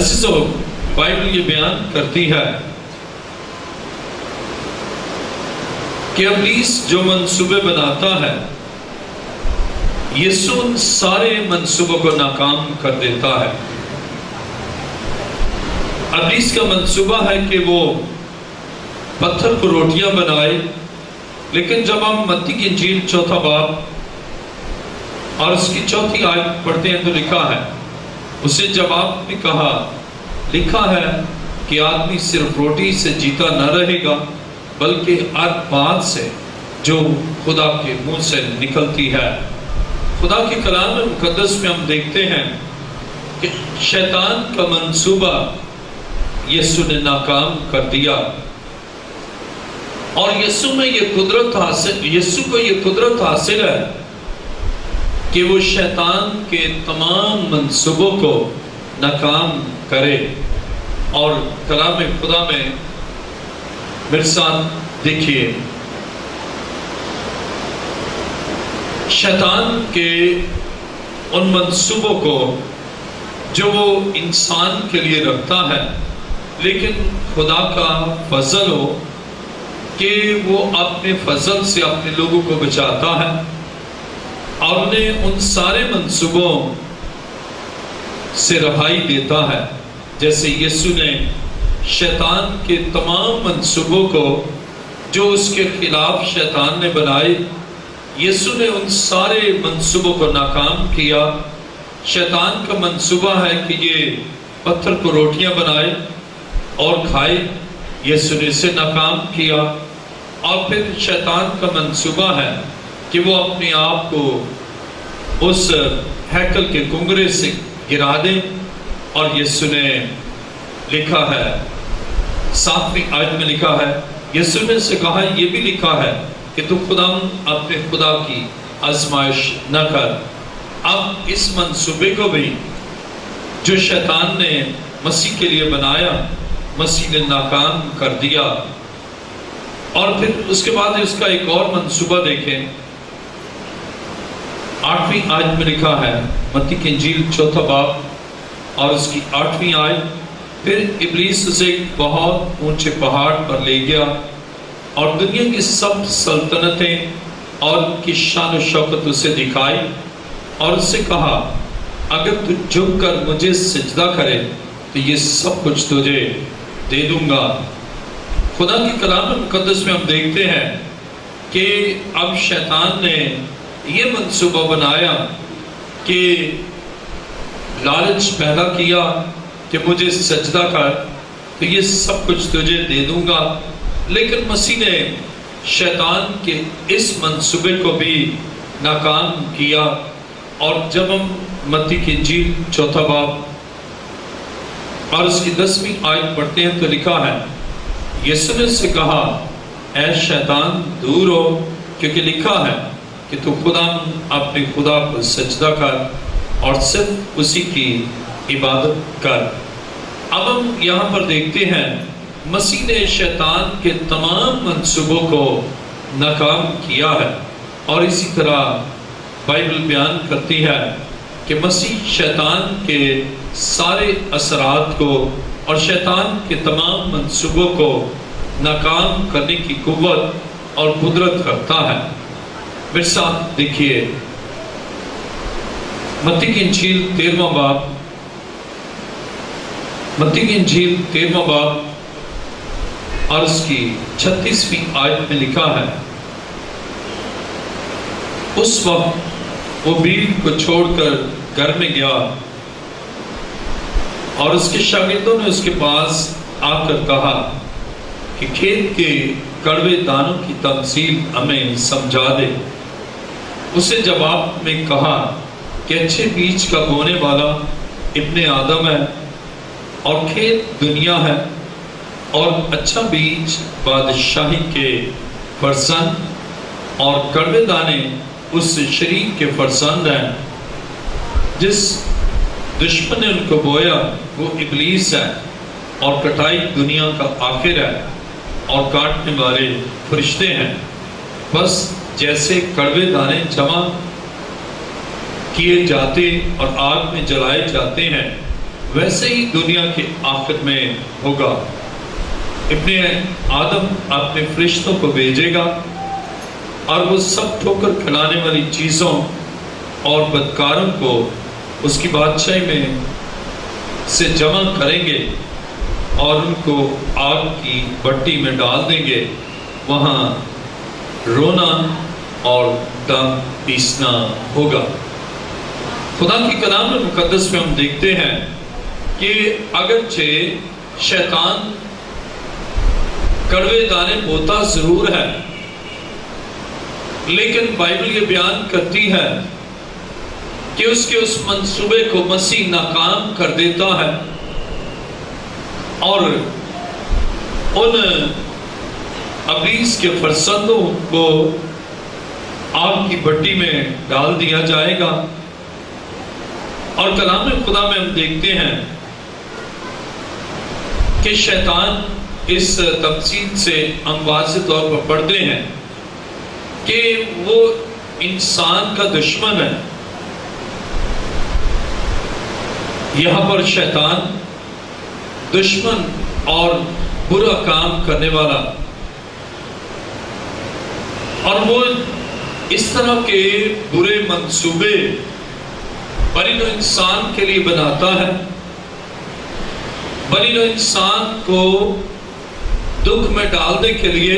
عزیزو، بائبل یہ بیان کرتی ہے کہ ابلیس جو منصوبے بناتا ہے، یسوع ان سارے منصوبوں کو ناکام کر دیتا ہے۔ ابلیس کا منصوبہ ہے کہ وہ پتھر کو روٹیاں بنائے، لیکن جب ہم متی کی انجیل 4 باب اور اس کی 4 آیت پڑھتے ہیں تو لکھا ہے، اسے جواب میں کہا، لکھا ہے کہ آدمی صرف روٹی سے جیتا نہ رہے گا بلکہ ہر بات سے جو خدا کے منہ سے نکلتی ہے۔ خدا کے کلام مقدس میں ہم دیکھتے ہیں کہ شیطان کا منصوبہ یسوع نے ناکام کر دیا، اور یسوع کو یہ قدرت حاصل ہے کہ وہ شیطان کے تمام منصوبوں کو ناکام کرے۔ اور کلام خدا میں میرے ساتھ دیکھیے، شیطان کے ان منصوبوں کو جو وہ انسان کے لیے رکھتا ہے، لیکن خدا کا فضل ہو کہ وہ اپنے فضل سے اپنے لوگوں کو بچاتا ہے اور انہیں ان سارے منصوبوں سے رہائی دیتا ہے۔ جیسے یسوع نے شیطان کے تمام منصوبوں کو جو اس کے خلاف شیطان نے بنائے، یسوع نے ان سارے منصوبوں کو ناکام کیا۔ شیطان کا منصوبہ ہے کہ یہ پتھر کو روٹیاں بنائے اور کھائے، یسوع نے اسے ناکام کیا۔ اور پھر شیطان کا منصوبہ ہے کہ وہ اپنے آپ کو اس ہیکل کے کنگرے سے گرا دے، اور یسوع نے لکھا ہے 7ویں آیت میں لکھا ہے، یسوع نے سے کہا، یہ بھی لکھا ہے کہ تو اپنے خدا کی آزمائش نہ کر۔ اب اس منصوبے کو بھی جو شیطان نے مسیح کے لیے بنایا، مسیح نے ناکام کر دیا۔ اور پھر اس کے بعد اس کا ایک اور منصوبہ دیکھیں، 8ویں آیت میں لکھا ہے، متی کی انجیل 4 باب اور اس کی 8ویں آیت، پھر ابلیس اسے ایک بہت اونچے پہاڑ پر لے گیا اور دنیا کی سب سلطنتیں اور کی شان و شوکت اسے دکھائی، اور اس سے کہا، اگر تو جھک کر مجھے سجدہ کرے تو یہ سب کچھ تجھے دے دوں گا۔ خدا کی کلام مقدس میں ہم دیکھتے ہیں کہ اب شیطان نے یہ منصوبہ بنایا کہ لالچ پیدا کیا کہ مجھے سجدہ کر تو یہ سب کچھ تجھے دے دوں گا، لیکن مسیح نے شیطان کے اس منصوبے کو بھی ناکام کیا۔ اور جب ہم متی کی انجیل 4 باب اور اس کی 10ویں آیت پڑھتے ہیں تو لکھا ہے، یسوع نے سے کہا، اے شیطان دور ہو، کیونکہ لکھا ہے کہ تو اپنے خدا کو سجدہ کر اور صرف اسی کی عبادت کر۔ اب ہم یہاں پر دیکھتے ہیں مسیح نے شیطان کے تمام منصوبوں کو ناکام کیا ہے، اور اسی طرح بائبل بیان کرتی ہے کہ مسیح شیطان کے سارے اثرات کو اور شیطان کے تمام منصوبوں کو ناکام کرنے کی قوت اور قدرت رکھتا ہے۔ میرے ساتھ دیکھیے متی کی انجیل 13واں باب، متی کی انجیل 13واں باب اور اس کی 36ویں آیت میں لکھا ہے، اس وقت وہ بیوی کو چھوڑ کر گھر میں گیا اور اس کے شاگردوں نے اس کے پاس آ کر کہا کہ کھیت کے کڑوے دانوں کی تمثیل ہمیں سمجھا دے۔ اسے جواب میں کہا کہ اچھے بیج کا بونے والا ابن آدم ہے اور کھیت دنیا ہے، اور اچھا بیج بادشاہی کے فرزند اور کڑوے دانے اس شریر کے فرزند ہیں۔ جس دشمن نے ان کو بویا وہ ابلیس ہے، اور کٹائی دنیا کا آخر ہے، اور کاٹنے والے فرشتے ہیں۔ بس جیسے کڑوے دانے جمع کیے جاتے اور آگ میں جلائے جاتے ہیں، ویسے ہی دنیا کے آخر میں ہوگا۔ ابن آدم اپنے فرشتوں کو بھیجے گا اور وہ سب ٹھوکر کھلانے والی چیزوں اور بدکاروں کو اس کی بادشاہی میں سے جمع کریں گے اور ان کو آگ کی بھٹی میں ڈال دیں گے، وہاں رونا اور دم پیسنا ہوگا۔ خدا کی کلام مقدس میں ہم دیکھتے ہیں کہ اگرچہ شیطان کڑوے دانے بوتا ضرور ہے، لیکن بائبل یہ بیان کرتی ہے کہ اس کے اس منصوبے کو مسیح ناکام کر دیتا ہے اور ان ابلیس کے فرزندوں کو آگ کی بھٹی میں ڈال دیا جائے گا۔ اور کلام خدا میں ہم دیکھتے ہیں کہ شیطان اس تفصیل سے ہم واضح طور پر پڑھتے ہیں کہ وہ انسان کا دشمن ہے۔ یہاں پر شیطان دشمن اور برا کام کرنے والا، اور وہ اس طرح کے برے منصوبے بنی نوع انسان کے لیے بناتا ہے، بنی نوع انسان کو دکھ میں ڈالنے کے لیے،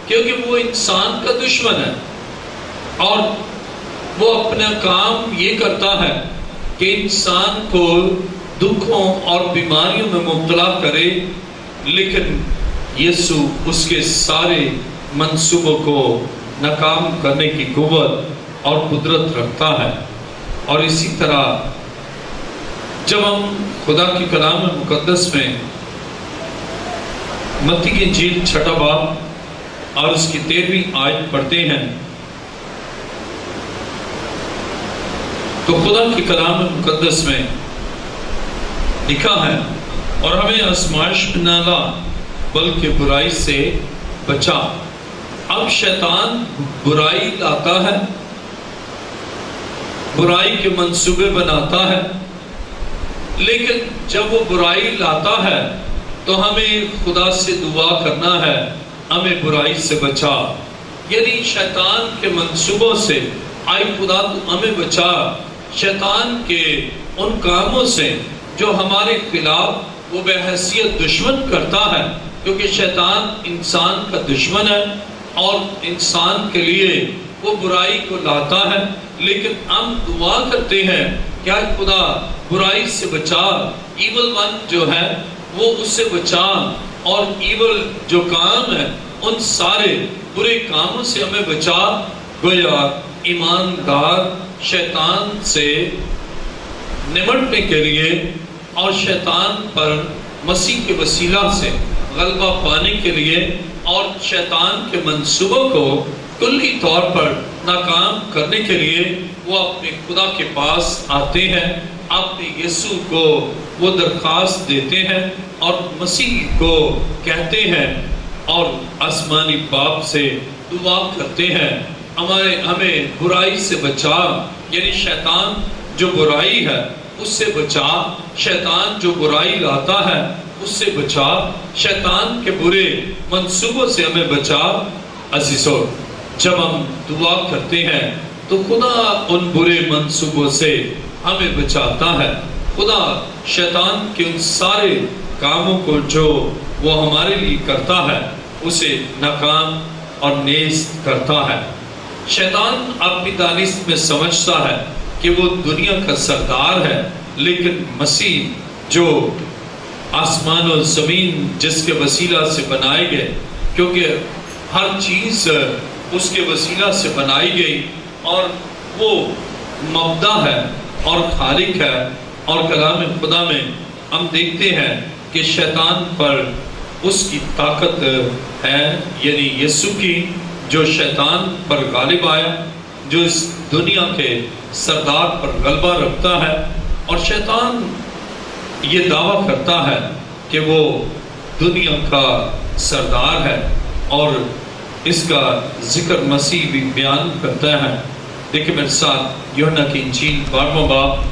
کیونکہ وہ انسان کا دشمن ہے اور وہ اپنا کام یہ کرتا ہے کہ انسان کو دکھوں اور بیماریوں میں مبتلا کرے، لیکن یسوع اس کے سارے منصوبوں کو ناکام کرنے کی قوت اور قدرت رکھتا ہے۔ اور اسی طرح جب ہم خدا کی کلام مقدس میں متی کی انجیل 6 باب اور اس کی 13ویں آیت پڑھتے ہیں تو خدا کی کلام مقدس میں لکھا ہے، اور ہمیں آزمائش میں نہ لا بلکہ برائی سے بچا۔ اب شیطان برائی لاتا ہے، برائی کے منصوبے بناتا ہے، لیکن جب وہ برائی لاتا ہے تو ہمیں خدا سے دعا کرنا ہے، ہمیں برائی سے بچا۔ یعنی شیطان کے منصوبوں سے آئی خدا تو ہمیں بچا، شیطان کے ان کاموں سے جو ہمارے خلاف وہ بے حیثیت دشمن کرتا ہے، کیونکہ شیطان انسان کا دشمن ہے اور انسان کے لیے وہ برائی کو لاتا ہے، لیکن ہم دعا کرتے ہیں کہ آج خدا برائی سے بچا، ایول ون جو ہے وہ اس سے بچا، اور ایول جو کام ہے ان سارے برے کاموں سے ہمیں بچا۔ گویا ایماندار شیطان سے نمٹنے کے لیے اور شیطان پر مسیح کے وسیلہ سے غلبہ پانے کے لیے اور شیطان کے منصوبوں کو کلی طور پر ناکام کرنے کے لیے وہ اپنے خدا کے پاس آتے ہیں، اپنے یسوع کو وہ درخواست دیتے ہیں اور مسیح کو کہتے ہیں اور آسمانی باپ سے دعا کرتے ہیں، ہمیں برائی سے بچا۔ یعنی شیطان جو برائی ہے اس سے بچا، شیطان جو برائی لاتا ہے اس سے بچا، شیطان کے برے منصوبوں سے ہمیں بچا۔ عزیزو، جب ہم دعا کرتے ہیں تو خدا ان برے منصوبوں سے ہمیں بچاتا ہے، خدا شیطان کے ان سارے کاموں کو جو وہ ہمارے لیے کرتا ہے اسے ناکام اور نیست کرتا ہے۔ شیطان اپنی دانست میں سمجھتا ہے کہ وہ دنیا کا سردار ہے، لیکن مسیح جو آسمان و زمین جس کے وسیلہ سے بنائے گئے، کیونکہ ہر چیز اس کے وسیلہ سے بنائی گئی اور وہ مبدا ہے اور خالق ہے، اور کلام خدا میں ہم دیکھتے ہیں کہ شیطان پر اس کی طاقت ہے، یعنی یسوع کی، جو شیطان پر غالب آیا، جو اس دنیا کے سردار پر غلبہ رکھتا ہے، اور شیطان یہ دعویٰ کرتا ہے کہ وہ دنیا کا سردار ہے، اور اس کا ذکر مسیح بھی بیان کرتا ہے۔ دیکھیں میرے ساتھ یوحنا کی انجیل 12واں باب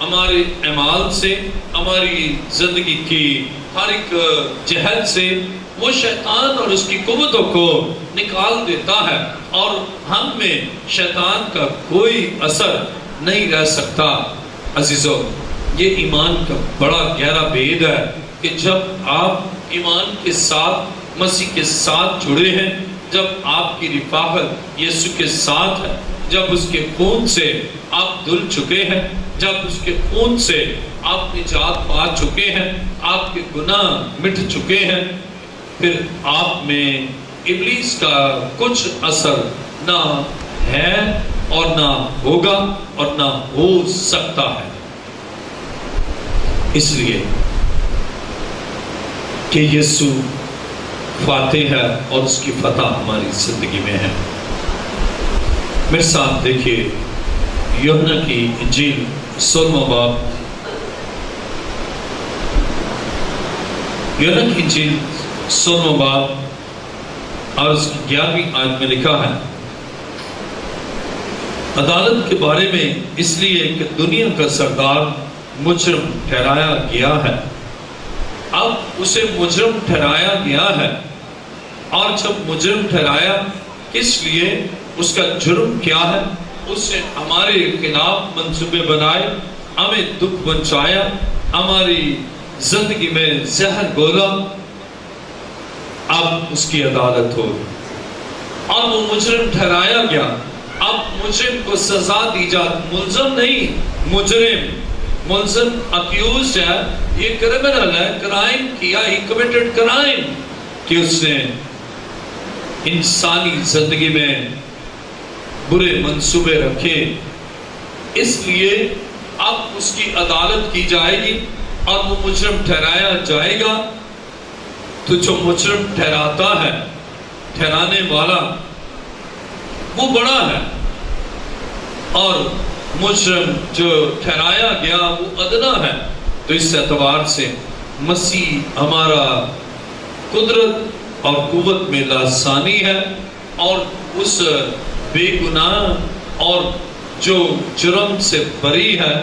ہمارے اعمال سے، ہماری زندگی کی ہر ایک جہل سے وہ شیطان اور اس کی قوتوں کو نکال دیتا ہے، اور ہم میں شیطان کا کوئی اثر نہیں رہ سکتا۔ عزیزو، یہ ایمان کا بڑا گہرا بید ہے کہ جب آپ ایمان کے ساتھ مسیح کے ساتھ جڑے ہیں، جب آپ کی رفاقت یسوع کے ساتھ ہے، جب اس کے خون سے آپ دھل چکے ہیں، جب اس کے خون سے آپ نجات پا چکے ہیں، آپ کے گناہ مٹ چکے ہیں، پھر آپ میں ابلیس کا کچھ اثر نہ ہے اور نہ ہوگا اور نہ ہو سکتا ہے۔ اس لیے کہ یسوع فاتح ہے اور اس کی فتح ہماری زندگی میں ہے۔ میرے ساتھ دیکھیے یوحنا کی انجیل 16واں باب، یوحنا کی انجیل 16واں باب اور اس کی 11ویں آیت میں لکھا ہے، عدالت کے بارے میں اس لیے کہ دنیا کا سردار مجرم ٹھہرایا گیا ہے۔ اب اسے مجرم ٹھہرایا گیا ہے، اور جب مجرم ٹھہرایا کس لیے، اس کا جرم کیا ہے؟ اس نے ہمارے خلاف منصوبے بنائے، ہمیں دکھ پہنچایا، ہماری زندگی میں زہر گھولا۔ اب اس کی عدالت ہو اور وہ مجرم ٹھہرایا گیا۔ اب مجرم کو سزا دی جاتی، ملزم نہیں، ملزم اکیوز ہے، یہ کرمنل ہے، کرائم کیا، ہی کمیٹڈ کرائم، کہ اس نے انسانی زندگی میں برے منصوبے رکھے۔ اس لیے اب اس کی عدالت کی جائے گی اور وہ مجرم ٹھہرایا جائے گا۔ تو جو مجرم ٹھہراتا ہے، ٹھہرانے والا وہ بڑا ہے، اور مجرم جو ٹھہرایا گیا وہ ادنا ہے۔ تو اس اعتبار سے مسیح ہمارا قدرت اور قوت میں لاسانی ہے، اور اس بے گناہ اور جو جرم سے بری ہے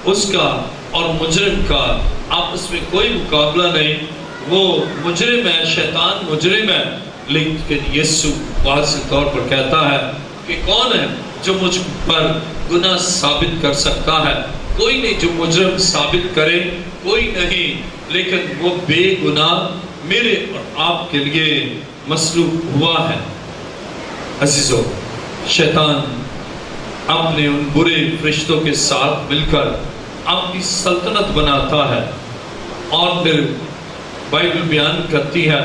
اس کا اور مجرم کا آپس میں کوئی مقابلہ نہیں۔ وہ مجرم ہے، شیطان مجرم ہے، لیکن یسوع واضح طور پر کہتا ہے کہ کون ہے جو مجھ پر گناہ ثابت کر سکتا ہے؟ کوئی نہیں جو مجرم ثابت کرے، کوئی نہیں، لیکن وہ بے گناہ میرے اور آپ کے لیے مصلوب ہوا ہے۔ عزیزو، شیطان اپنے ان برے فرشتوں کے ساتھ مل کر اپنی سلطنت بناتا ہے، اور پھر بائبل بیان کرتی ہے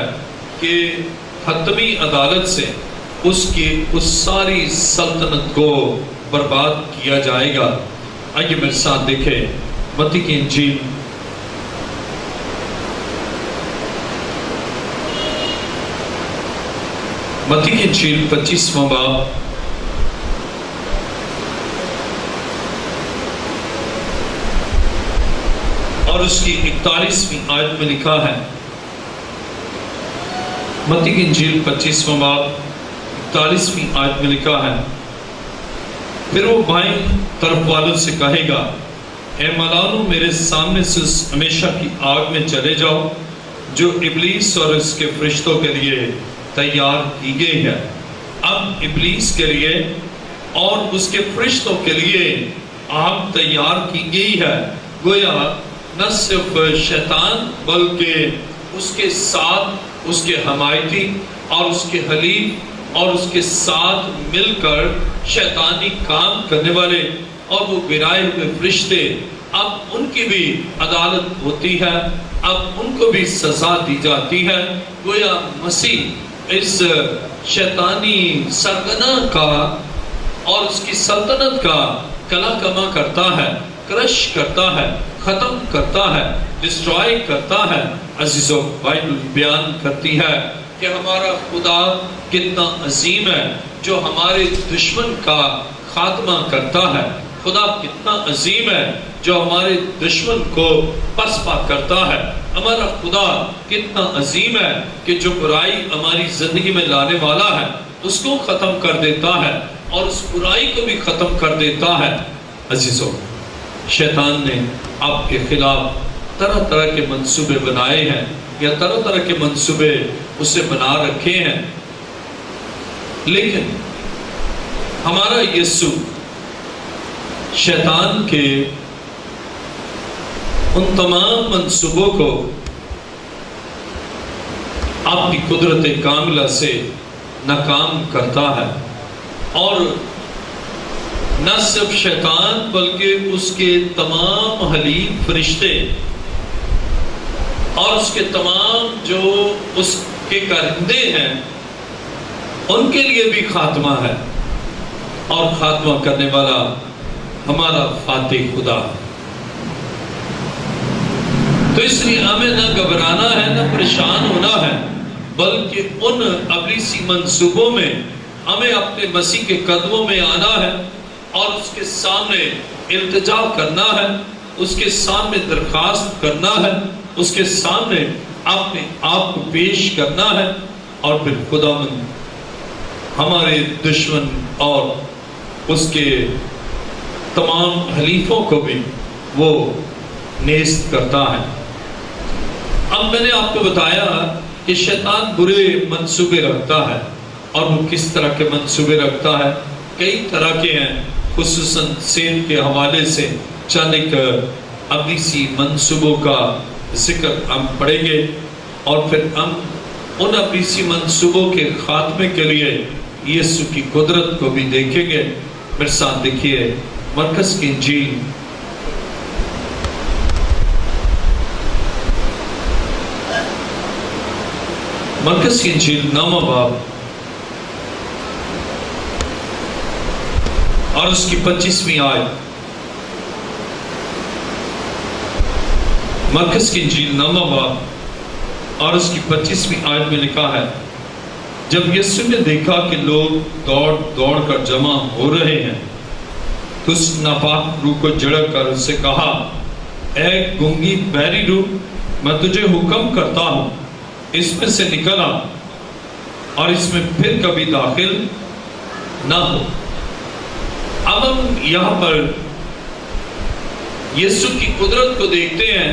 کہ حتمی عدالت سے اس کی اس ساری سلطنت کو برباد کیا جائے گا۔ آئیے میرے ساتھ دیکھیں متی کی انجیل متی کی انجیل 25واں باب اور اس کی 41ویں آیت میں لکھا ہے، متی کی انجیل 25واں باب 41ویں آیت میں لکھا ہے، پھر وہ بائیں طرف والوں سے کہے گا، اے ملالوں، میرے سامنے سے ہمیشہ کی آگ میں چلے جاؤ جو ابلیس اور اس کے فرشتوں کے لیے تیار کی گئی ہے۔ اب ابلیس کے لیے اور اس کے فرشتوں کے لیے آگ تیار کی گئی ہے۔ گویا نہ صرف شیطان بلکہ اس کے ساتھ اس کے حمایتی اور اس کے حلیف اور اس کے ساتھ مل کر شیطانی کام کرنے والے اور وہ گرائے ہوئے فرشتے، اب ان کی بھی عدالت ہوتی ہے، اب ان کو بھی سزا دی جاتی ہے۔ گویا مسیح اس شیطانی سرگنا کا اور اس کی سلطنت کا کلا کما کرتا ہے، کرش کرتا ہے، ختم کرتا ہے، ڈسٹرائے کرتا ہے۔ عزیزو، بائبل بیان کرتی ہے کہ ہمارا خدا کتنا عظیم ہے جو ہمارے دشمن کا خاتمہ کرتا ہے۔ خدا کتنا عظیم ہے جو ہمارے دشمن کو پسپا کرتا ہے۔ ہمارا خدا کتنا عظیم ہے کہ جو برائی ہماری زندگی میں لانے والا ہے اس کو ختم کر دیتا ہے اور اس برائی کو بھی ختم کر دیتا ہے۔ عزیزو، شیطان نے آپ کے خلاف طرح طرح کے منصوبے بنائے ہیں یا طرح طرح کے منصوبے اسے بنا رکھے ہیں، لیکن ہمارا یسوع شیطان کے ان تمام منصوبوں کو اپنی قدرت کاملہ سے ناکام کرتا ہے، اور نہ صرف شیطان بلکہ اس کے تمام حلیف فرشتے اور اس کے تمام جو اس کے کرندے ہیں ان کے لیے بھی خاتمہ ہے، اور خاتمہ کرنے والا ہمارا فاتح خدا۔ تو اس لیے ہمیں نہ گھبرانا ہے نہ پریشان ہونا ہے، بلکہ ان ابلیسی منصوبوں میں ہمیں اپنے مسیح کے قدموں میں آنا ہے اور اس کے سامنے التجا کرنا ہے، اس کے سامنے درخواست کرنا ہے، اس کے سامنے اپنے آپ کو پیش کرنا ہے، اور پھر خداوند ہمارے دشمن اور اس کے تمام حلیفوں کو بھی وہ نیست کرتا ہے۔ اب میں نے آپ کو بتایا کہ شیطان برے منصوبے رکھتا ہے، اور وہ کس طرح کے منصوبے رکھتا ہے؟ کئی طرح کے ہیں، خصوصاً صحت کے حوالے سے چند ایک ابلیسی منصوبوں کا ذکر ہم پڑھیں گے، اور پھر ہم ان ابلیسی منصوبوں کے خاتمے کے لیے یسوع کی قدرت کو بھی دیکھیں گے۔ میرے ساتھ دیکھیے مرکز کی انجیل نامہ باب اور اس کی 25ویں آیت۔ مرکز کی انجیل نامہ باب اور اس کی 25ویں آیت میں لکھا ہے، جب یسوع نے دیکھا کہ لوگ دوڑ دوڑ کر جمع ہو رہے ہیں تو اس ناپاک روح کو جھڑک کر اس سے کہا، اے گونگی بہری روح، میں تجھے حکم کرتا ہوں اس میں سے نکل آ اور اس میں پھر کبھی داخل نہ ہو۔ اب ہم یہاں پر یسوع کی قدرت کو دیکھتے ہیں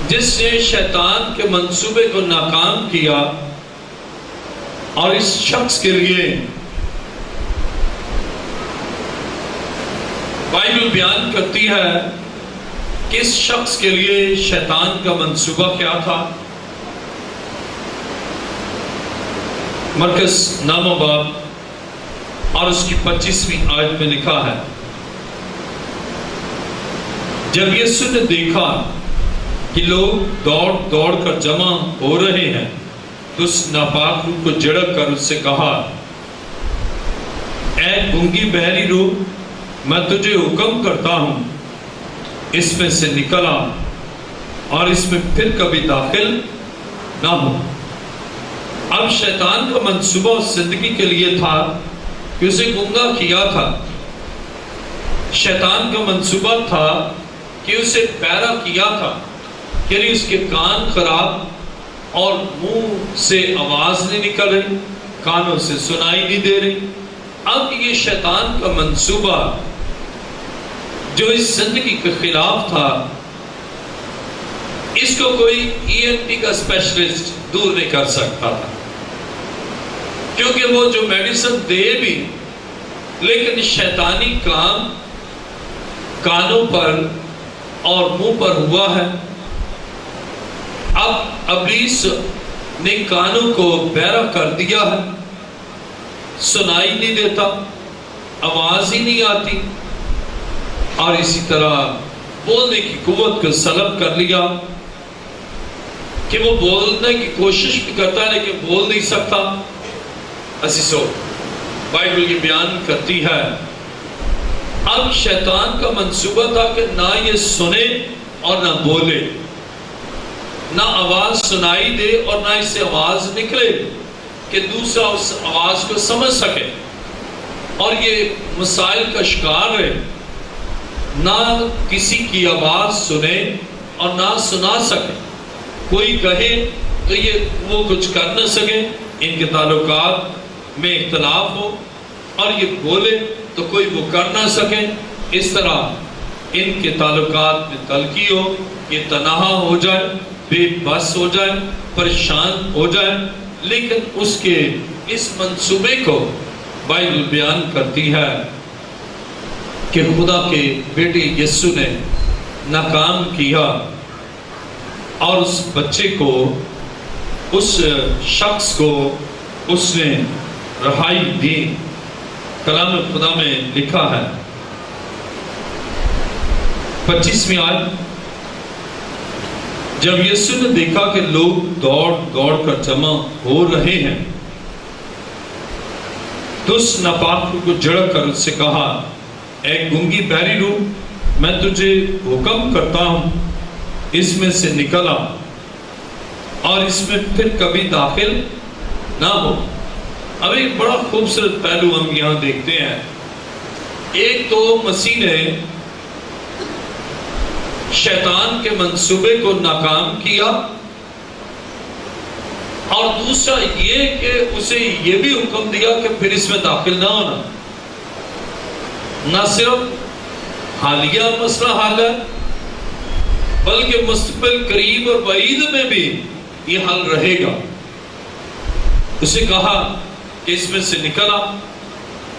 جس نے شیطان کے منصوبے کو ناکام کیا، اور اس شخص کے لیے بائبل بیان کرتی ہے کہ اس شخص کے لیے شیطان کا منصوبہ کیا تھا۔ مرکز نامہ باب اور اس کی 25ویں آیت میں لکھا ہے، جب یسوع نے دیکھا کہ لوگ دوڑ دوڑ کر جمع ہو رہے ہیں تو اس ناپاک روح کو جھڑک کر اس سے کہا، اے گونگی بہری روح، میں تجھے حکم کرتا ہوں اس میں سے نکل آ اور اس میں پھر کبھی داخل نہ ہو۔ اب شیطان کا منصوبہ اس زندگی کے لیے تھا کہ اسے گنگا کیا تھا، شیطان کا منصوبہ تھا کہ اسے بہرا کیا تھا، یعنی اس کے کان خراب اور منہ سے آواز نہیں نکل رہی، کانوں سے سنائی نہیں دے رہی۔ اب یہ شیطان کا منصوبہ جو اس زندگی کے خلاف تھا، اس کو کوئی ENT کا اسپیشلسٹ دور نہیں کر سکتا تھا، کیونکہ وہ جو میڈیسن دے بھی، لیکن شیطانی کام کانوں پر اور منہ پر ہوا ہے۔ اب ابلیس نے کانوں کو بہرا کر دیا ہے، سنائی نہیں دیتا، آواز ہی نہیں آتی، اور اسی طرح بولنے کی قوت کو سلب کر لیا کہ وہ بولنے کی کوشش بھی کرتا ہے لیکن بول نہیں سکتا۔ عزیزو، بائبل یہ بیان کرتی ہے اب شیطان کا منصوبہ تھا کہ نہ یہ سنے اور نہ بولے، نہ آواز سنائی دے اور نہ اس سے آواز نکلے کہ دوسرا اس آواز کو سمجھ سکے، اور یہ مسائل کا شکار ہے، نہ کسی کی آواز سنے اور نہ سنا سکے، کوئی کہے تو وہ کچھ کر نہ سکے، ان کے تعلقات میں اختلاف ہو، اور یہ بولے تو کوئی وہ کر نہ سکے، اس طرح ان کے تعلقات میں تلخی ہو، یہ تنہا ہو جائے، بے بس ہو جائے، پریشان ہو جائے، لیکن اس کے اس منصوبے کو بائبل بیان کرتی ہے کہ خدا کے بیٹے یسوع نے ناکام کیا اور اس بچے کو، اس شخص کو اس نے رہائی دی۔ کلام خدا میں لکھا ہے 25ویں آیت، جب یسوع نے دیکھا کہ لوگ دوڑ دوڑ کر جمع ہو رہے ہیں تو اس ناپاک کو جھڑک کر اس سے کہا، اے گونگی بہری روح، میں تجھے حکم کرتا ہوں اس میں سے نکل آ اور اس میں پھر کبھی داخل نہ ہو۔ اب ایک بڑا خوبصورت پہلو ہم یہاں دیکھتے ہیں۔ ایک تو مسیح نے شیطان کے منصوبے کو ناکام کیا، اور دوسرا یہ کہ اسے یہ بھی حکم دیا کہ پھر اس میں داخل نہ ہونا۔ نہ صرف حالیہ مسئلہ حل ہے بلکہ مستقبل قریب اور بعید میں بھی یہ حل رہے گا۔ اسے کہا کہ اس میں سے نکل آ،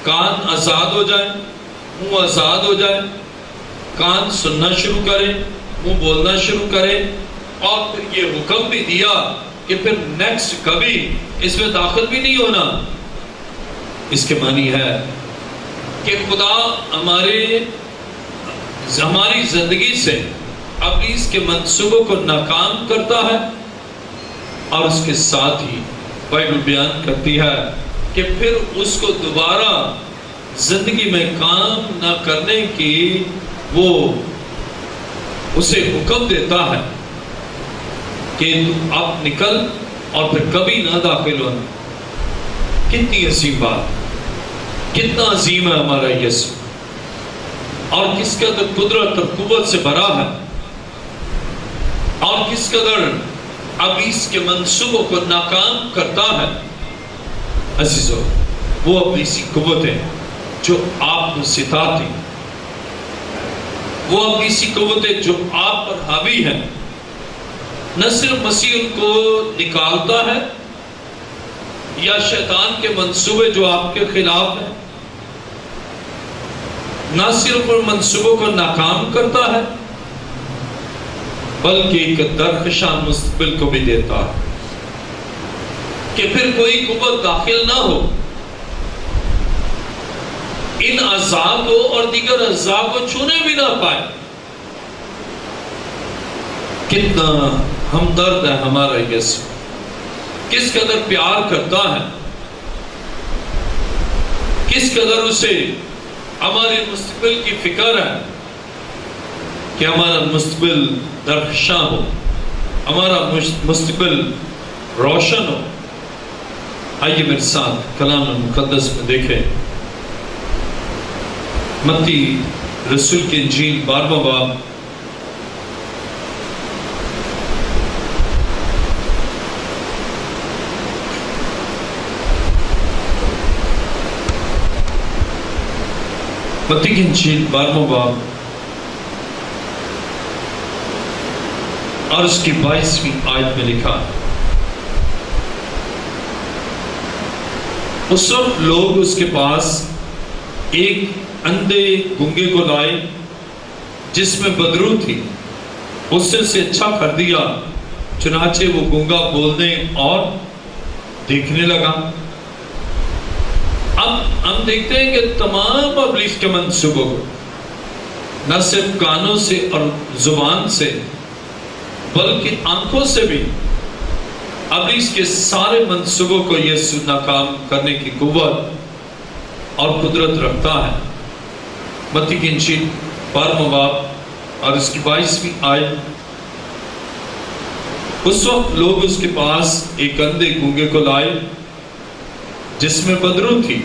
کان آزاد ہو جائے، منہ آزاد ہو جائے، کان سننا شروع کرے، منہ بولنا شروع کرے، اور پھر یہ حکم بھی دیا کہ پھر نیکسٹ کبھی اس میں داخل بھی نہیں ہونا۔ اس کے معنی ہے کہ خدا ہماری زندگی سے ابلیس کے منصوبوں کو ناکام کرتا ہے، اور اس کے ساتھ ہی بائبل بیان کرتی ہے کہ پھر اس کو دوبارہ زندگی میں کام نہ کرنے کی وہ اسے حکم دیتا ہے کہ تو اب نکل اور پھر کبھی نہ داخل ہونا۔ کتنی عظیم بات، کتنا عظیم ہے ہمارا یسوع، اور کس قدر قدرت اور قوت سے بھرا ہے، اور کس قدر ابلیس کے منصوبوں کو ناکام کرتا ہے۔ عزیزو، وہ ابلیسی قوتیں جو آپ کو ستاتی، وہ ابلیسی قوتیں جو آپ پر حاوی ہیں، نہ صرف مسیح ان کو نکالتا ہے یا شیطان کے منصوبے جو آپ کے خلاف ہیں، نہ صرف ان منصوبوں کو ناکام کرتا ہے بلکہ ایک درخشاں مستقبل کو بھی دیتا ہے کہ پھر کوئی قوت داخل نہ ہو، ان اعضاء کو اور دیگر اعضاء کو چھونے بھی نہ پائے۔ کتنا ہمدرد ہے ہمارا یسوع، کس قدر پیار کرتا ہے، کس قدر اسے ہمارے مستقبل کی فکر ہے کہ ہمارا مستقبل درخشاں ہو، ہمارا مستقبل روشن ہو۔ آئیے میرے ساتھ کلام مقدس میں دیکھیں متی رسول کی انجیل 12واں باب، متی کی انجیل 12واں باب اور اس کی 22ویں آیت میں لکھا، اس وقت لوگ اس کے پاس ایک اندھے گونگے کو لائے جس میں بدرو تھی، اس نے اسے اچھا کر دیا، چنانچہ وہ گونگا بولنے اور دیکھنے لگا۔ اب ہم دیکھتے ہیں کہ تمام ابلیس کے منصوبوں کو نہ صرف کانوں سے اور زبان سے بلکہ آنکھوں سے بھی ابلیس کے سارے منصوبوں کو یسوع ناکام کرنے کی قوت اور قدرت رکھتا ہے۔ متی کی انجیل 12واں باب اور اس کی 22ویں آیت، اس وقت لوگ اس کے پاس ایک اندھے گونگے کو لائے جس میں بدرو تھی۔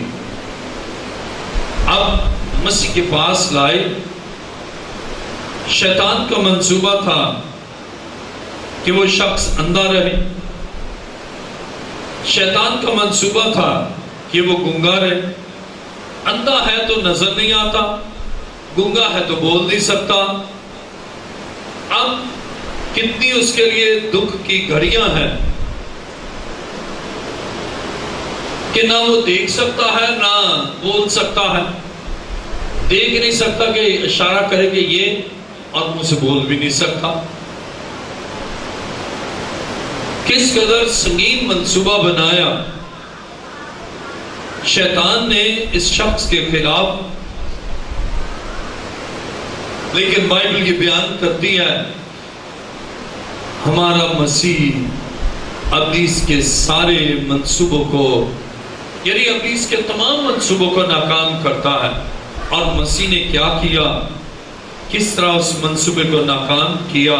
اب مسیح کے پاس لائے، شیطان کا منصوبہ تھا کہ وہ شخص اندھا رہے، شیطان کا منصوبہ تھا کہ وہ گونگا رہے، اندھا ہے تو نظر نہیں آتا، گونگا ہے تو بول نہیں سکتا. اب کتنی اس کے لیے دکھ کی گھڑیاں ہیں کہ نہ وہ دیکھ سکتا ہے نہ بول سکتا ہے. دیکھ نہیں سکتا کہ اشارہ کرے کہ یہ، اور منہ سے بول بھی نہیں سکتا. کس قدر سنگین منصوبہ بنایا شیطان نے اس شخص کے خلاف. لیکن بائبل یہ بیان کرتی ہے ہمارا مسیح ابلیس کے سارے منصوبوں کو، یعنی ابلیس کے تمام منصوبوں کو ناکام کرتا ہے. اور مسیح نے کیا کیا، کس طرح اس منصوبے کو ناکام کیا.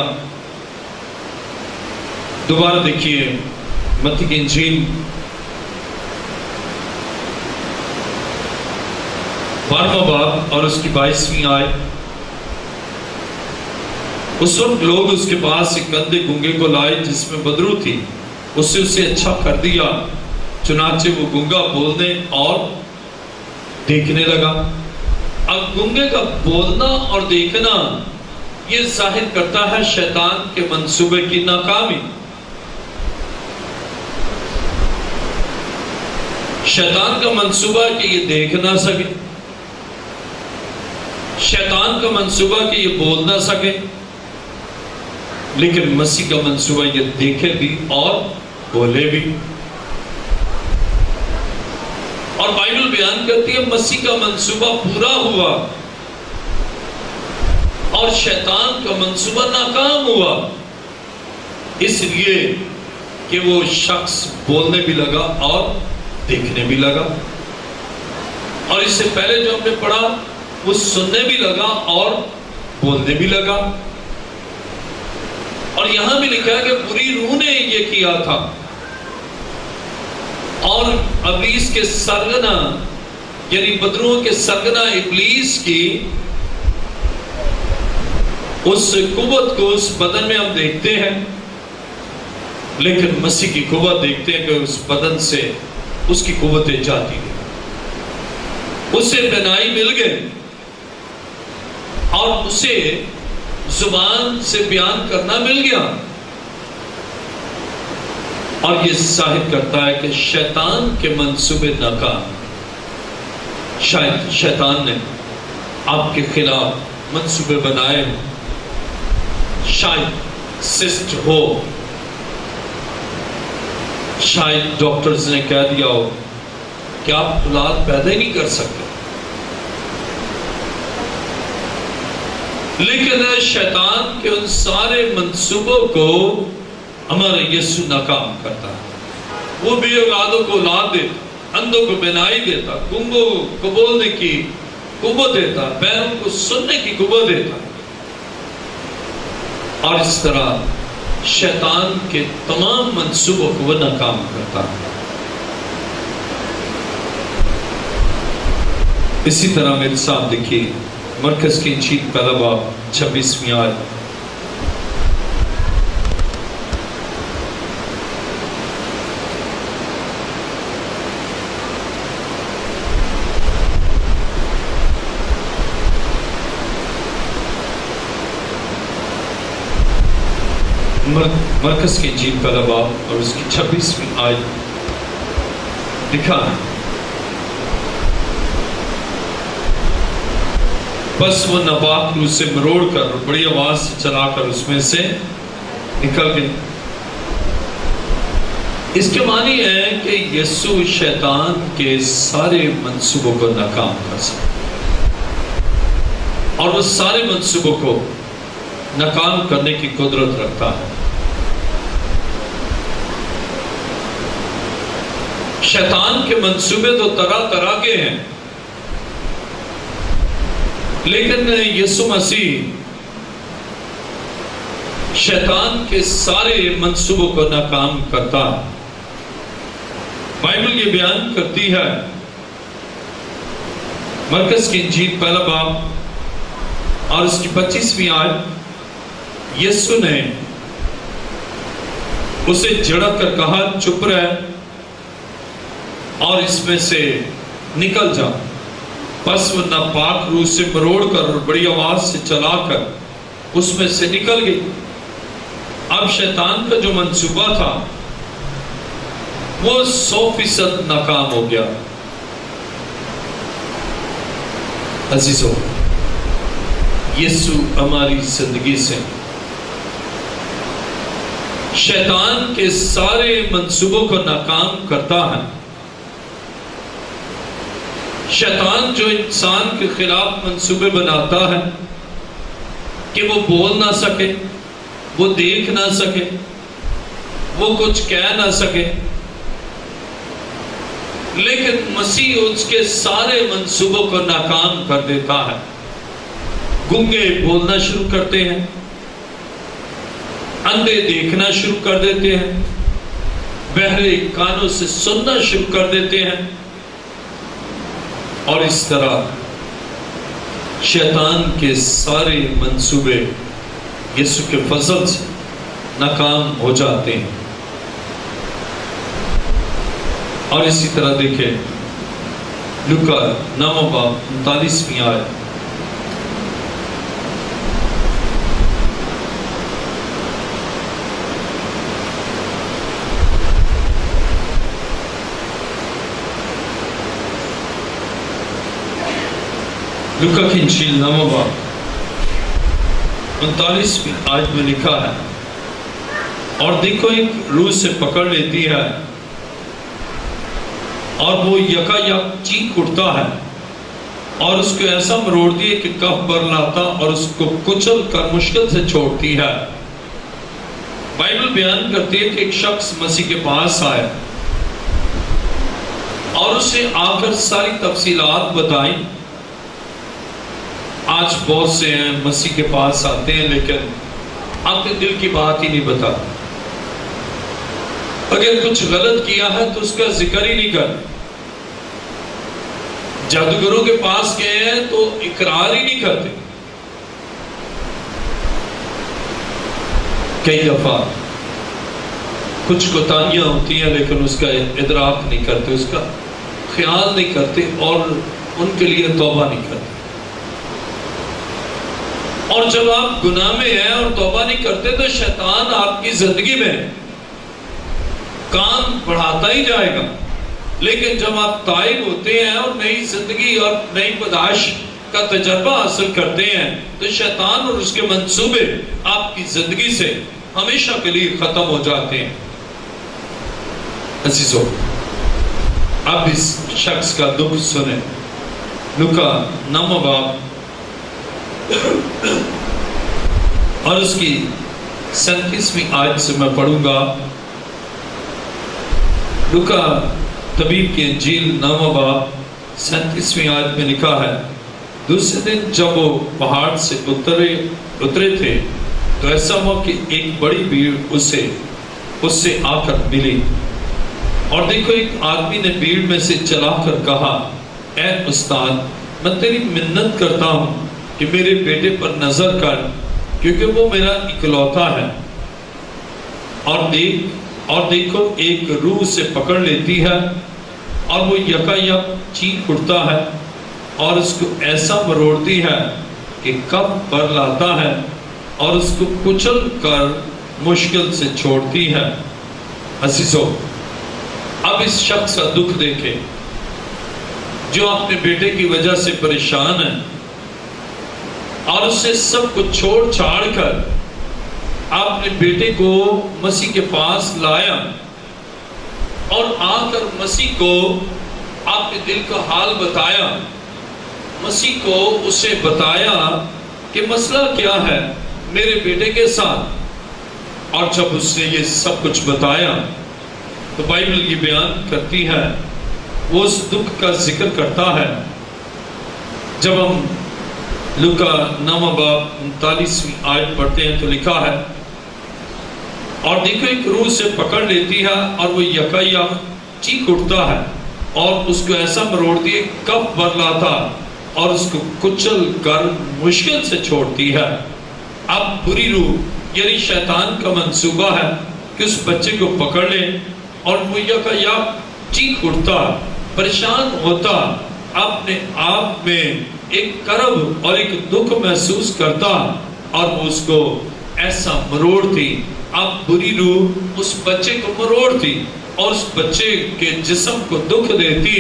دوبارہ دیکھیے متی کی انجیل 12واں باب اور اس کی 22ویں آیت. اس وقت لوگ اس کے پاس ایک اندھے گونگے کو لائے جس میں بدرو تھی. اس سے اسے اچھا کر دیا، چنانچہ وہ گونگا بولنے اور دیکھنے لگا. اب گونگے کا بولنا اور دیکھنا یہ ظاہر کرتا ہے شیطان کے منصوبے کی ناکامی. شیطان کا منصوبہ کہ یہ دیکھ نہ سکے، شیطان کا منصوبہ کہ یہ بول نہ سکے، لیکن مسیح کا منصوبہ یہ دیکھے بھی اور بولے بھی. اور بائبل بیان کرتی ہے مسیح کا منصوبہ پورا ہوا اور شیطان کا منصوبہ ناکام ہوا، اس لیے کہ وہ شخص بولنے بھی لگا اور دیکھنے بھی لگا. اور اس سے پہلے جو ہم نے پڑھا وہ سننے بھی لگا اور بولنے بھی لگا. اور یہاں بھی لکھا ہے کہ بری روح نے یہ کیا تھا. اور ابلیس کے سرگنا، یعنی بدروؤں کے سرگنا ابلیس کی اس قوت کو اس بدن میں ہم دیکھتے ہیں، لیکن مسیح کی قوت دیکھتے ہیں کہ اس بدن سے اس کی قوتیں جاتی ہیں. اسے بینائی مل گئے اور اسے زبان سے بیان کرنا مل گیا. اور یہ ظاہر کرتا ہے کہ شیطان کے منصوبے ناکام. شاید شیطان نے آپ کے خلاف منصوبے بنائے ہوں، شاید سسٹ ہو، شاید ڈاکٹرز نے کہہ دیا ہو کہ آپ اولاد پیدا ہی نہیں کر سکتے. لیکن شیطان کے ان سارے منصوبوں کو ہمارا یسوع ناکام کرتا ہے. وہ بھی اولادوں کو اولاد دیتا، اندھوں کو بینائی دیتا، گنگوں کو بولنے کی قوت دیتا، بہروں کو سننے کی قوت دیتا. اور اس طرح شیطان کے تمام منصوبوں کو وہ ناکام کرتا ہے. اسی طرح میرے ساتھ دیکھیے مرکز کی انجیل پہلا باب 26ویں آیت. مرکز کی انجیل پہلا باب اور اس کی 26ویں آیت لکھا ہے، بس وہ ناپاک روح سے مروڑ کر بڑی آواز سے چلا کر اس میں سے نکل گئے. اس کے معنی ہے کہ یسوع شیطان کے سارے منصوبوں کو ناکام کر سکتا اور وہ سارے منصوبوں کو ناکام کرنے کی قدرت رکھتا ہے. شیطان کے منصوبے تو طرح طرح کے ہیں، لیکن یسوع مسیح شیطان کے سارے منصوبوں کو ناکام کرتا ہے. بائبل یہ بیان کرتی ہے مرکز کی انجیل پہلا باب اور اس کی 25ویں آیت، یسوع نے اسے جھڑک کر کہا چپ رہ اور اس میں سے نکل جا. پس وہ ناپاک روح سے مروڑ کر اور بڑی آواز سے چلا کر اس میں سے نکل گئی۔ اب شیطان کا جو منصوبہ تھا وہ 100% ناکام ہو گیا۔ عزیزو، یسو ہماری زندگی سے شیطان کے سارے منصوبوں کو ناکام کرتا ہے۔ شیطان جو انسان کے خلاف منصوبے بناتا ہے کہ وہ بول نہ سکے، وہ دیکھ نہ سکے، وہ کچھ کہہ نہ سکے، لیکن مسیح اس کے سارے منصوبوں کو ناکام کر دیتا ہے۔ گنگے بولنا شروع کرتے ہیں، اندھے دیکھنا شروع کر دیتے ہیں، بہرے کانوں سے سننا شروع کر دیتے ہیں، اور اس طرح شیطان کے سارے منصوبے یسوع کے فضل سے ناکام ہو جاتے ہیں۔ اور اسی طرح دیکھیں لوکا 9 باب 39 آیت، لوکا کی انجیل 9 باب 39 آیت میں لکھا ہے، اور دیکھو ایک روح سے پکڑ لیتی ہے اور وہ یکا یک چیخ اٹھتا ہے اور اس کو ایسا مروڑ دیے کہ کف بر لاتا اور اس کو کچل کر مشکل سے چھوڑتی ہے۔ بائبل بیان کرتی ہے کہ ایک شخص مسیح کے پاس آیا اور اسے آ کر ساری تفصیلات بتائیں۔ آج بہت سے ہیں مسیح کے پاس آتے ہیں لیکن اپنے دل کی بات ہی نہیں بتاتے۔ اگر کچھ غلط کیا ہے تو اس کا ذکر ہی نہیں کرتے۔ جادوگروں کے پاس گئے ہیں تو اقرار ہی نہیں کرتے۔ کئی دفعہ کچھ کوتاہیاں ہوتی ہیں لیکن اس کا ادراک نہیں کرتے، اس کا خیال نہیں کرتے اور ان کے لیے توبہ نہیں کرتے۔ اور جب آپ گناہ میں ہیں اور توبہ نہیں کرتے تو شیطان آپ کی زندگی میں کام بڑھاتا ہی جائے گا، لیکن جب آپ تائب ہوتے ہیں اور نئی زندگی اور نئی پدائش کا تجربہ حاصل کرتے ہیں تو شیطان اور اس کے منصوبے آپ کی زندگی سے ہمیشہ کے لیے ختم ہو جاتے ہیں۔ عزیزو، اب اس شخص کا دکھ سنیں۔ لوکا 9 باب اور اس کی 37ویں آیت سے میں پڑھوں گا۔ لوکا طبیب کی انجیل 9 باب 37ویں آیت میں لکھا ہے، دوسرے دن جب وہ پہاڑ سے اترے تھے تو ایسا ہوا کہ ایک بڑی بھیڑ اس سے آ کر ملی، اور دیکھو ایک آدمی نے بھیڑ میں سے چلا کر کہا، اے استاد، میں تیری منت کرتا ہوں کہ میرے بیٹے پر نظر کر، کیونکہ وہ میرا اکلوتا ہے، اور دیکھو ایک روح سے پکڑ لیتی ہے اور وہ یکا یک چیخ اٹھتا ہے اور اس کو ایسا مروڑتی ہے کہ کف بر لاتا ہے اور اس کو کچل کر مشکل سے چھوڑتی ہے۔ عزیزو، اب اس شخص کا دکھ دیکھیں جو اپنے بیٹے کی وجہ سے پریشان ہے اور اسے سب کو چھوڑ چھاڑ کر اپنے بیٹے کو مسیح کے پاس لایا اور آ کر مسیح کو اپنے دل کا حال بتایا، مسیح کو اسے بتایا کہ مسئلہ کیا ہے میرے بیٹے کے ساتھ۔ اور جب اس نے یہ سب کچھ بتایا تو بائبل یہ بیان کرتی ہے، وہ اس دکھ کا ذکر کرتا ہے۔ جب ہم لوکا 9 باب 39ویں آیت پڑھتے ہیں تو لکھا ہے، اور دیکھو ایک روح سے پکڑ لیتی ہے اور وہ یکا یک چیخ اٹھتا ہے اور اس کو ایسا مروڑ دیے کف بر لاتا اور اس کو کچل کر مشکل سے چھوڑتی ہے۔ اب بری روح یعنی شیطان کا منصوبہ ہے کہ اس بچے کو پکڑ لے اور وہ یکا یک چیخ اٹھتا، پریشان ہوتا اپنے آپ میں ایک کرب اور ایک دکھ محسوس کرتا اور وہ اس کو ایسا مروڑتی. اب بری روح اس بچے کو مروڑتی اور اس بچے کے جسم کو دکھ دیتی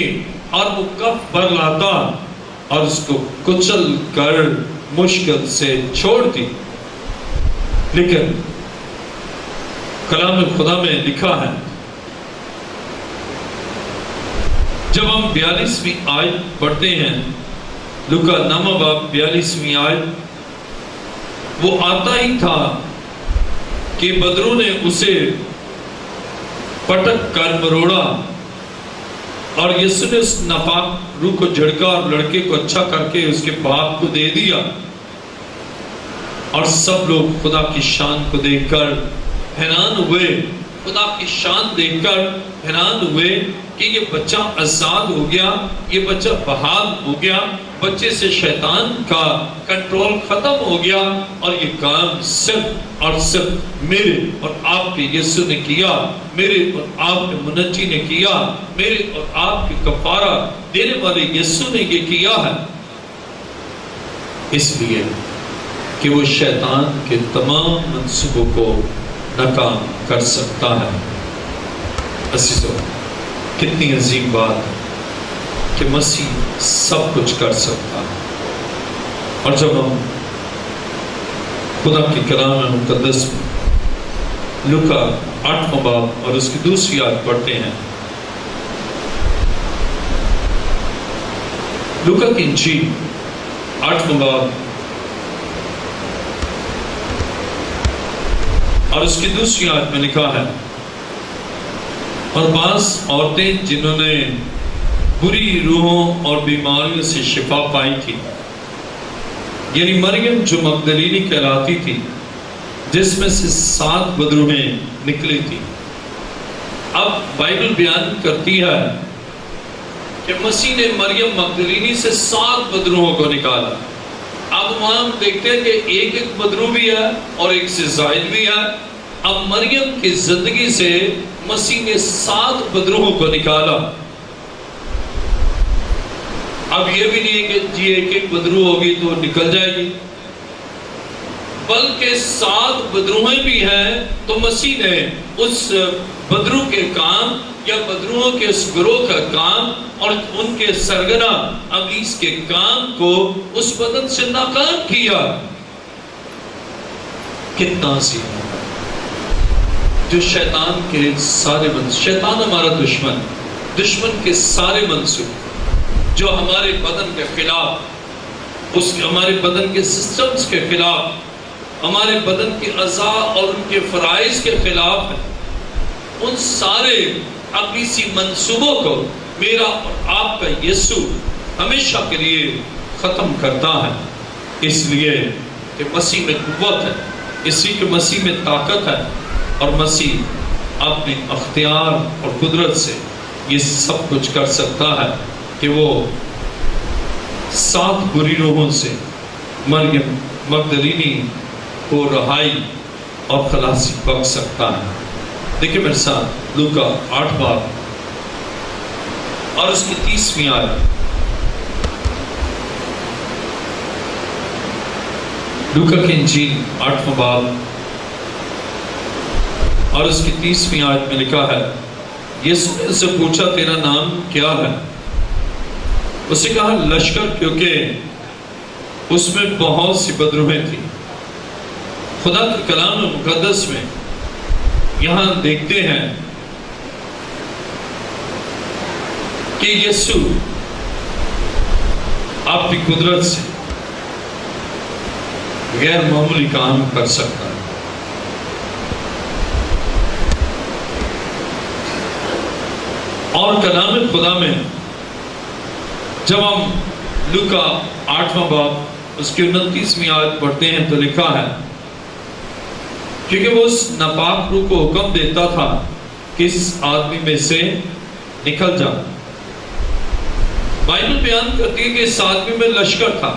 اور وہ کف بھر لاتا اور اس کو کچل کر مشکل سے چھوڑتی. لیکن کلام خدا میں لکھا ہے، جب ہم 42ویں آیت پڑھتے ہیں، لوکا نامہ باب 42ویں آیت، وہ آتا ہی تھا کہ بدروں نے اسے پٹک کر مروڑا اور یسوع نے اس ناپاک روح کو جھڑکا اور لڑکے کو اچھا کر کے اس کے باپ کو دے دیا. اور سب لوگ خدا کی شان کو دیکھ کر حیران ہوئے، خدا کی شان دیکھ کر حیران ہوئے کہ یہ بچہ آزاد ہو گیا، یہ بچہ بحال ہو گیا، بچے سے شیطان کا کنٹرول ختم ہو گیا اور یہ کام صرف اور صرف میرے اور آپ کے یسوع نے کیا، میرے اور آپ کے منجی نے کیا، میرے اور آپ کے کفارہ دینے والے یسوع نے یہ کیا ہے. اس لیے کہ وہ شیطان کے تمام منصوبوں کو ناکام کر سکتا ہے. عزیزو، کتنی عظیم بات ہے کہ مسیح سب کچھ کر سکتا ہے. اور جب ہم خدا کی کلام مقدس میں لوکا 8واں باب اور اس کی دوسری آیت پڑھتے ہیں، لوکا کی انجیل 8واں باب اور اس کی دوسری آیت میں لکھا ہے، اور بعض عورتیں جنہوں نے بری روحوں اور بیماریوں سے شفا پائی تھی، یعنی مریم جو مگدلینی کہلاتی تھی، جس میں سے 7 بدروہیں نکلی تھی. اب بائبل بیان کرتی ہے کہ مسیح نے مریم مگدلینی سے 7 بدروہوں کو نکالا. اب وہاں ہم دیکھتے ہیں کہ ایک بدروح بھی ہے اور ایک سے زائد بھی ہے. اب مریم کی زندگی سے مسیح نے 7 بدروہوں کو نکالا. اب یہ بھی نہیں ہے کہ جی ایک بدروح ہوگی تو نکل جائے گی، بلکہ 7 بدروہیں بھی ہیں. تو مسیح نے اس بدروح کے کام یا بدروہوں کے اس گروہ کا کام اور ان کے سرگنا ابلیس کے کام کو اس بدن سے ناکام کیا. کتنا عظیم ہے جو شیطان کے سارے شیطان ہمارا دشمن کے سارے منصوب جو ہمارے بدن کے خلاف، ہمارے بدن کے سسٹمز کے خلاف، ہمارے بدن کے اعضاء اور ان کے فرائض کے خلاف ہیں، ان سارے ابلیسی منصوبوں کو میرا اور آپ کا یسوع ہمیشہ کے لیے ختم کرتا ہے. اس لیے کہ مسیح میں قوت ہے، اسی کے مسیح میں طاقت ہے، اور مسیح اپنے اختیار اور قدرت سے یہ سب کچھ کر سکتا ہے کہ وہ 7 بری روحوں سے مریم مگدلینی کو رہائی اور خلاصی بخش سکتا ہے. دیکھیں میرے ساتھ لوکا 8 باب اور اس کی 30ویں آیت. لوکا کی انجیل 8واں باب اور اس کی 30ویں آیت میں لکھا ہے، یسوع نے اس سے پوچھا تیرا نام کیا ہے؟ اسے کہا لشکر، کیونکہ اس میں بہت سی بدروہیں تھیں. خدا کے کلام مقدس میں یہاں دیکھتے ہیں کہ یسوع اپنی قدرت سے غیر معمولی کام کر سکتا ہے. اور کلام خدا میں جب ہم لوکا 8واں باب اس کی 29ویں آیت پڑھتے ہیں تو لکھا ہے، کیونکہ وہ اس ناپاک روح کو حکم دیتا تھا کہ اس آدمی میں سے نکل جا. بائبل بیان کرتی ہے کہ اس آدمی میں لشکر تھا،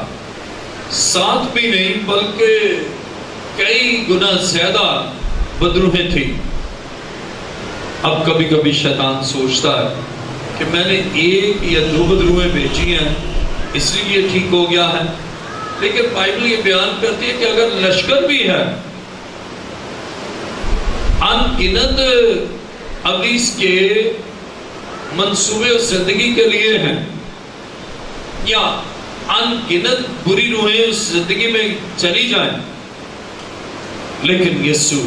7 بھی نہیں بلکہ کئی گنا زیادہ بدروہیں تھیں. اب کبھی کبھی شیطان سوچتا ہے کہ میں نے 1 یا 2 بدروہیں بھیجی ہیں اس لیے یہ ٹھیک ہو گیا ہے، لیکن بائبل یہ بیان کرتی ہے کہ اگر لشکر بھی ہے، ان گنت ابلیس کے منصوبے اس زندگی کے لیے ہیں، یا ان گنت بری روحیں اس زندگی میں چلی جائیں، لیکن یسوع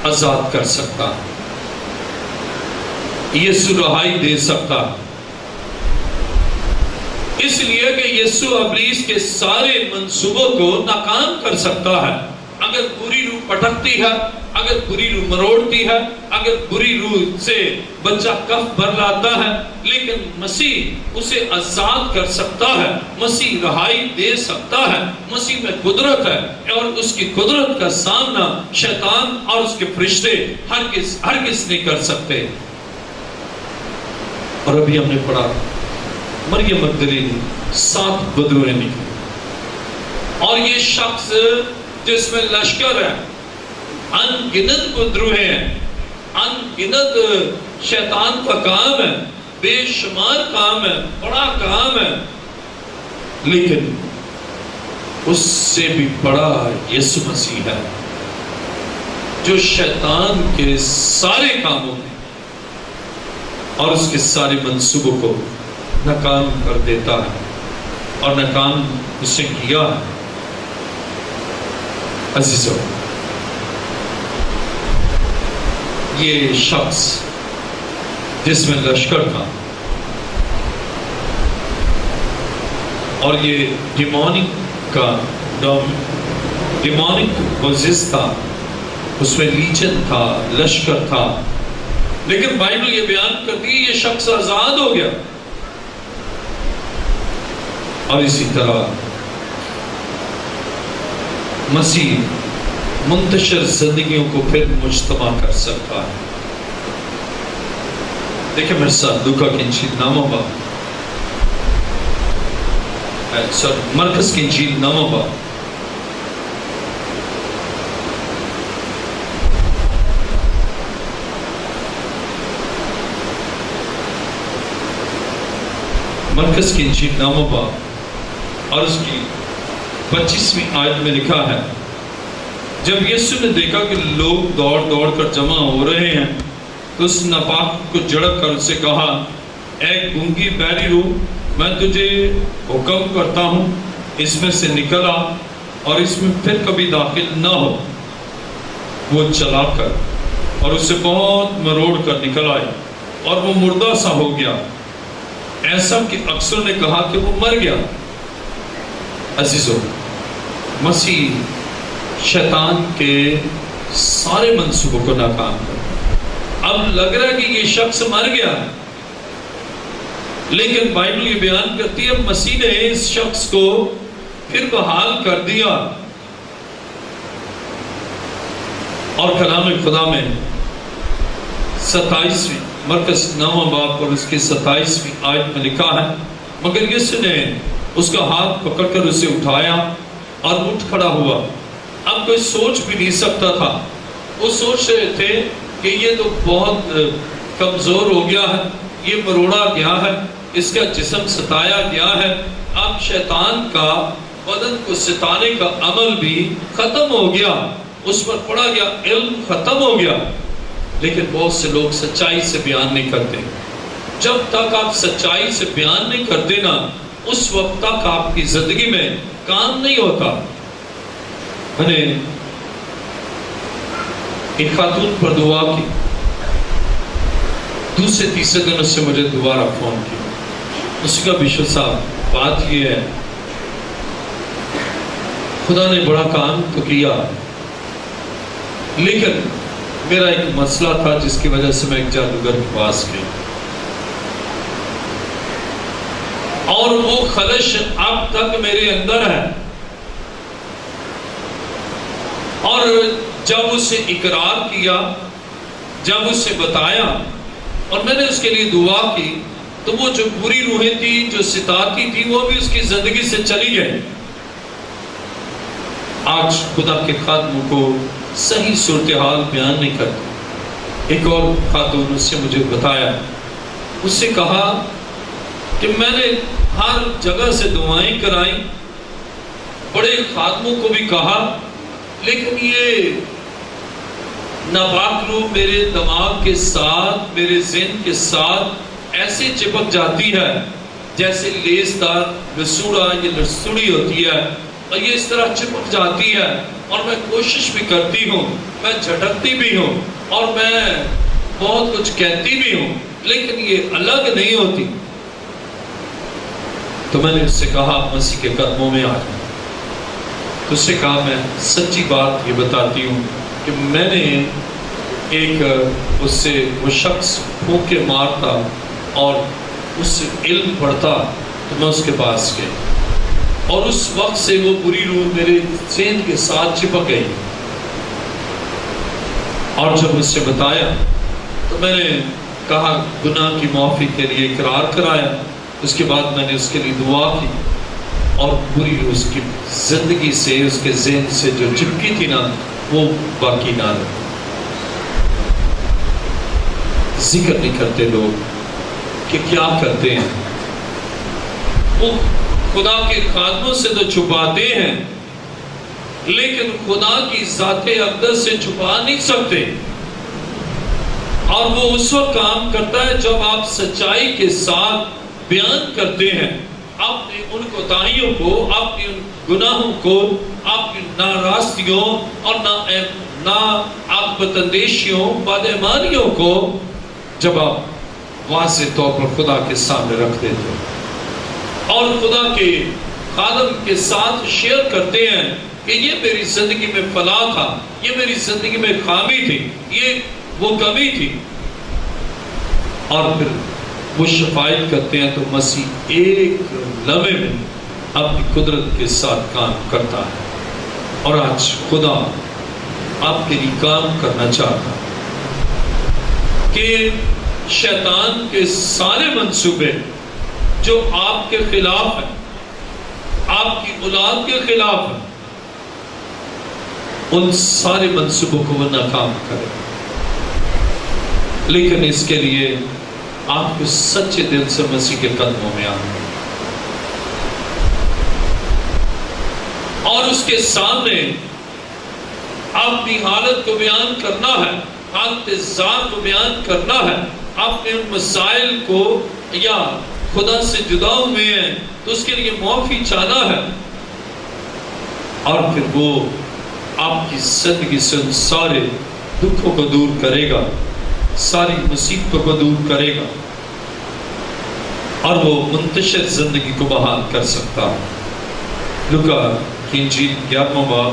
آزاد کر سکتا ہے، یسوع رہائی دے سکتا ہے، اس لیے کہ یسوع ابلیس کے سارے منصوبوں کو ناکام کر سکتا ہے۔ اگر بری روح پٹکتی ہے، اگر بری روح مروڑتی ہے، اگر بری روح سے بچہ کف بھر لاتا ہے، لیکن مسیح اسے آزاد کر سکتا ہے، مسیح رہائی دے سکتا ہے، مسیح میں قدرت ہے، اور اس کی قدرت کا سامنا شیطان اور اس کے فرشتے ہرگز نہیں کر سکتے۔ اور ابھی ہم نے پڑھا مریم مگدلینی 7 بدروہیں نکلی، اور یہ شخص جس میں لشکر ہے، ان گنت بدروہیں ہیں، ان گنت شیطان کا کام ہے، بے شمار کام ہے، بڑا کام ہے، لیکن اس سے بھی بڑا یسوع مسیح ہے جو شیطان کے سارے کاموں میں اور اس کے سارے منصوبوں کو ناکام کر دیتا ہے، اور ناکام اسے کیا ہے۔ عزیزو، یہ شخص جس میں لشکر تھا اور یہ ڈیمونک پوزیس تھا، اس میں لیجن تھا، لشکر تھا، لیکن بائبل یہ بیان کرتی ہے یہ شخص آزاد ہو گیا۔ اور اسی طرح مسیح منتشر زندگیوں کو پھر مجتمع کر سکتا ہے۔ دیکھیں میرے ساتھ لوکا کی انجیل نامہ باب، مرکز کی انجیل نامہ باب، مرکز کی انجیل نامہ باب اور اس کی 25ویں آیت میں لکھا ہے، جب یسوع نے دیکھا کہ لوگ دوڑ دوڑ کر جمع ہو رہے ہیں تو اس ناپاک کو جھڑک کر اسے کہا، اے گونگی بہری روح، میں تجھے حکم کرتا ہوں اس میں سے نکل آ اور اس میں پھر کبھی داخل نہ ہو۔ وہ چلا کر اور اسے بہت مروڑ کر نکل آئی اور وہ مردہ سا ہو گیا، ایسا کہ اکثر نے کہا کہ وہ مر گیا۔ عزیزو، مسیح شیطان کے سارے منصوبوں کو ناکام کر، اب لگ رہا ہے کہ یہ شخص مر گیا، لیکن بائبل یہ بیان کرتی ہے مسیح نے اس شخص کو پھر بحال کر دیا۔ اور کلام خدا میں 27ویں مرکز 9 باب اور اس کی 27ویں آیت میں لکھا ہے، مگر یسوع نے اس کا ہاتھ پکڑ کر اسے اٹھایا اور اٹھ کھڑا ہوا۔ اب کوئی سوچ بھی نہیں سکتا تھا، وہ سوچ رہے تھے کہ یہ تو بہت کمزور ہو گیا ہے، یہ مروڑا گیا ہے، اس کا جسم ستایا گیا ہے، اب شیطان کا بدن کو ستانے کا عمل بھی ختم ہو گیا، اس پر پڑا گیا علم ختم ہو گیا۔ لیکن بہت سے لوگ سچائی سے بیان نہیں کرتے۔ جب تک آپ سچائی سے بیان نہیں کرتے نا، اس وقت تک آپ کی زندگی میں کام نہیں ہوتا۔ میں نے ایک خاتون پر دعا کی، دوسرے تیسرے دن اس سے مجھے دوبارہ فون کیا، اس کا بشو صاحب بات یہ ہے، خدا نے بڑا کام تو کیا، لیکن میرا ایک مسئلہ تھا جس کی وجہ سے میں ایک جادوگر کے پاس گئی، اور وہ خلش اب تک میرے اندر ہے۔ اور جب اسے اقرار کیا، جب اسے بتایا اور میں نے اس کے لیے دعا کی، تو وہ جو بری روحیں تھی، جو ستاتی تھی، وہ بھی اس کی زندگی سے چلی گئی۔ آج خدا کے خادموں کو صحیح صورتحال بیان نہیں کرتے۔ ایک اور خاتون اس سے مجھے بتایا اس سے کہا کہ میں نے ہر جگہ سے دعائیں کرائیں، بڑے خادموں کو بھی کہا، لیکن یہ ناپاک روح میرے دماغ کے ساتھ، میرے ذہن کے ساتھ ایسے چپک جاتی ہے جیسے لیسدار لسوڑا یا لسوڑی ہوتی ہے، اور یہ اس طرح چپک جاتی ہے، اور میں کوشش بھی کرتی ہوں، میں جھٹکتی بھی ہوں، اور میں بہت کچھ کہتی بھی ہوں، لیکن یہ الگ نہیں ہوتی۔ تو میں نے اس سے کہا مسیح کے قدموں میں آ جاؤ۔ تو اس سے کہا میں سچی بات یہ بتاتی ہوں کہ میں نے ایک اس سے وہ شخص پھونکے مارتا اور اس سے علم پڑھتا، تو میں اس کے پاس گئی، اور اس وقت سے وہ بری روح میرے ذہن کے ساتھ چپک گئی، اور جب اس سے بتایا تو میں نے کہا گناہ کی معافی کے لیے اقرار کرایا، اس کے بعد میں نے اس کے لیے دعا کی، اور بری روح اس کی زندگی سے، اس کے ذہن سے جو چپکی تھی نا، وہ باقی نہ رہی۔ ذکر نہیں کرتے لوگ کہ کیا کرتے ہیں، وہ خدا کے خادموں سے تو چھپاتے ہیں، لیکن خدا کی ذات اقدس سے چھپا نہیں سکتے، اور وہ اس وقت کام کرتا ہے جب آپ سچائی کے ساتھ بیان کرتے ہیں اپنے ان کوتاہیوں کو، اپنے ان گناہوں کو، اپنی ناراستگیوں اور عاقبت اندیشیوں، بدایمانیوں کو جب آپ واضح طور پر خدا کے سامنے رکھ دیتے ہیں اور خدا کے خادم کے ساتھ شیئر کرتے ہیں کہ یہ میری زندگی میں فلاح تھا، یہ میری زندگی میں خامی تھی، یہ وہ کمی تھی، اور پھر وہ شفاعت کرتے ہیں، تو مسیح ایک لمحے میں اپنی قدرت کے ساتھ کام کرتا ہے۔ اور آج خدا آپ کے لیے کام کرنا چاہتا ہے کہ شیطان کے سارے منصوبے جو آپ کے خلاف ہیں، آپ کی اولاد کے خلاف ہیں، ان سارے منصوبوں کو وہ ناکام کرے، لیکن اس کے لیے آپ کو سچے دل سے مسیح کے قدموں میں آنا اور اس کے سامنے اپنی حالت کو بیان کرنا ہے، حالت ذات کو بیان کرنا ہے، اپنے ان مسائل کو، یا خدا سے جدا ہوئے ہیں تو اس کے لیے معافی چاہنا ہے، اور پھر وہ آپ کی زندگی سے ان سارے دکھوں کو دور کرے گا، ساری مصیبتوں کو دور کرے گا، اور وہ منتشر زندگی کو بحال کر سکتا ہے۔ لوکا کی انجیل 11واں باب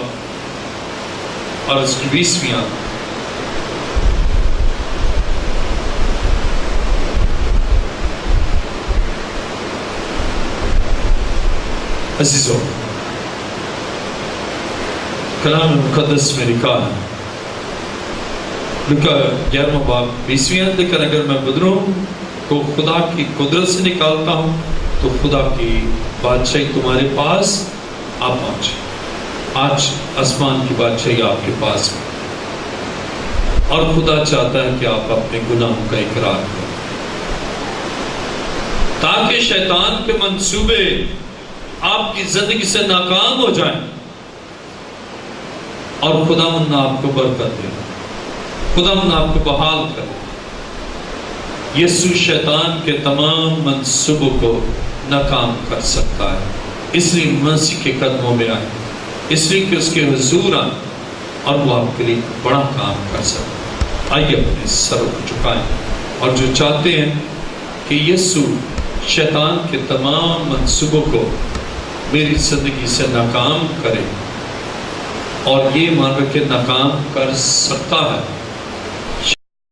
اور اس کی 20ویں آیت۔ عزیزو، کلام مقدس میں لکھا ہے، لوکا 11واں باب 20ویں آیت، لیکن اگر میں بدروں کو خدا کی قدرت سے نکالتا ہوں تو خدا کی بادشاہی تمہارے پاس آپ پہنچے۔ آج آسمان کی بادشاہی آپ کے پاس ہے، اور خدا چاہتا ہے کہ آپ اپنے گناہوں کا اقرار کریں تاکہ شیطان کے منصوبے آپ کی زندگی سے ناکام ہو جائیں، اور خداوند آپ کو برکت دے، خداوند آپ کو بحال کرے۔ یسوع شیطان کے تمام منصوبوں کو ناکام کر سکتا ہے، اس لیے مسیح کے قدموں میں آئے، اس لیے کہ اس کے حضور آئے، اور وہ آپ کے لیے بڑا کام کر سکتا ہے۔ آئیے اپنے سر کو جھکائیں، اور جو چاہتے ہیں کہ یسوع شیطان کے تمام منصوبوں کو میری زندگی سے ناکام کرے، اور یہ مان رکھے ناکام کر سکتا ہے،